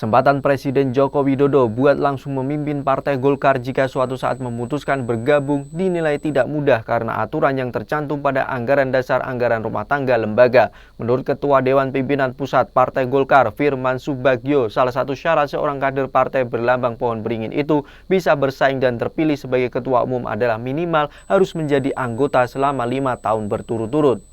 Kesempatan Presiden Joko Widodo buat langsung memimpin Partai Golkar jika suatu saat memutuskan bergabung dinilai tidak mudah karena aturan yang tercantum pada anggaran dasar anggaran rumah tangga lembaga. Menurut Ketua Dewan Pimpinan Pusat Partai Golkar, Firman Subagio, salah satu syarat seorang kader partai berlambang pohon beringin itu bisa bersaing dan terpilih sebagai Ketua Umum adalah minimal harus menjadi anggota selama 5 tahun berturut-turut.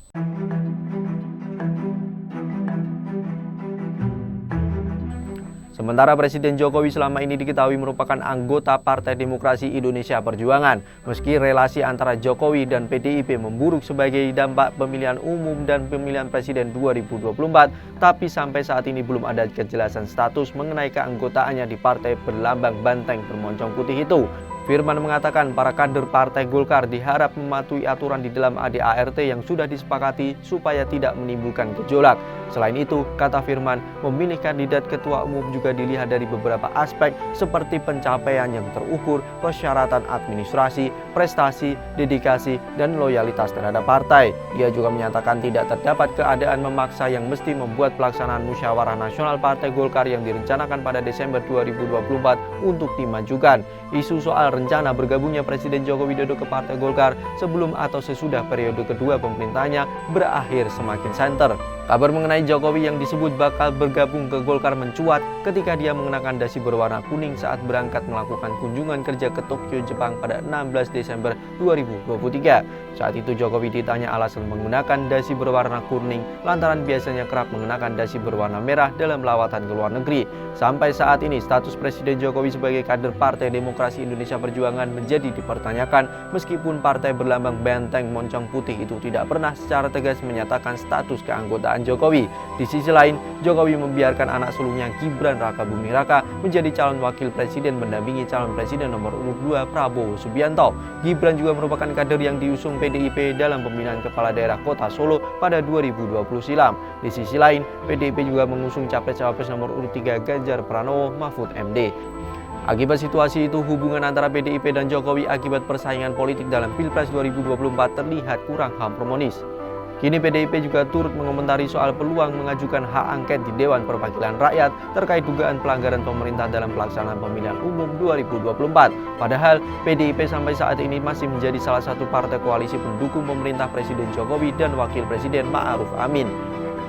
Sementara Presiden Jokowi selama ini diketahui merupakan anggota Partai Demokrasi Indonesia Perjuangan. Meski relasi antara Jokowi dan PDIP memburuk sebagai dampak pemilihan umum dan pemilihan presiden 2024, tapi sampai saat ini belum ada kejelasan status mengenai keanggotaannya di partai berlambang banteng bermoncong putih itu. Firman mengatakan para kader Partai Golkar diharap mematuhi aturan di dalam ADART yang sudah disepakati supaya tidak menimbulkan gejolak. Selain itu, kata Firman, memilih kandidat ketua umum juga dilihat dari beberapa aspek seperti pencapaian yang terukur, persyaratan administrasi, prestasi, dedikasi, dan loyalitas terhadap partai. Ia juga menyatakan tidak terdapat keadaan memaksa yang mesti membuat pelaksanaan musyawarah nasional Partai Golkar yang direncanakan pada Desember 2024 untuk dimajukan. Isu soal rencana bergabungnya Presiden Joko Widodo ke Partai Golkar sebelum atau sesudah periode kedua pemerintahnya berakhir semakin santer. Kabar mengenai Jokowi yang disebut bakal bergabung ke Golkar mencuat ketika dia mengenakan dasi berwarna kuning saat berangkat melakukan kunjungan kerja ke Tokyo, Jepang pada 16 Desember 2023. Saat itu Jokowi ditanya alasan menggunakan dasi berwarna kuning lantaran biasanya kerap mengenakan dasi berwarna merah dalam lawatan ke luar negeri. Sampai saat ini status Presiden Jokowi sebagai kader Partai Demokrasi Indonesia Perjuangan menjadi dipertanyakan meskipun partai berlambang benteng moncong putih itu tidak pernah secara tegas menyatakan status keanggotaan Jokowi. Di sisi lain, Jokowi membiarkan anak sulungnya Gibran Rakabuming Raka menjadi calon wakil presiden mendampingi calon presiden nomor urut 2 Prabowo Subianto. Gibran juga merupakan kader yang diusung PDIP dalam pemilihan kepala daerah Kota Solo pada 2020 silam. Di sisi lain, PDIP juga mengusung capres-cawapres nomor urut 3 Ganjar Pranowo Mahfud MD. Akibat situasi itu, hubungan antara PDIP dan Jokowi akibat persaingan politik dalam Pilpres 2024 terlihat kurang harmonis. Kini PDIP juga turut mengomentari soal peluang mengajukan hak angket di Dewan Perwakilan Rakyat terkait dugaan pelanggaran pemerintah dalam pelaksanaan pemilihan umum 2024. Padahal PDIP sampai saat ini masih menjadi salah satu partai koalisi pendukung pemerintah Presiden Jokowi dan Wakil Presiden Ma'ruf Amin.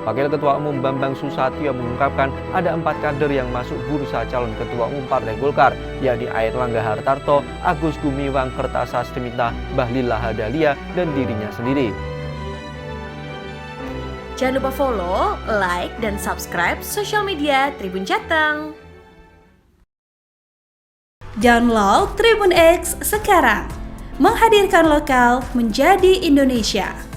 Wakil Ketua Umum Bambang Susatyo mengungkapkan ada 4 kader yang masuk bursa calon Ketua Umum Partai Golkar, yakni Airlangga Hartarto, Agus Gumiwang Kertasasmita, Bahlil Lahadalia, dan dirinya sendiri. Jangan lupa follow, like, dan subscribe sosial media Tribun Jateng. Download Tribun X sekarang, menghadirkan lokal menjadi Indonesia.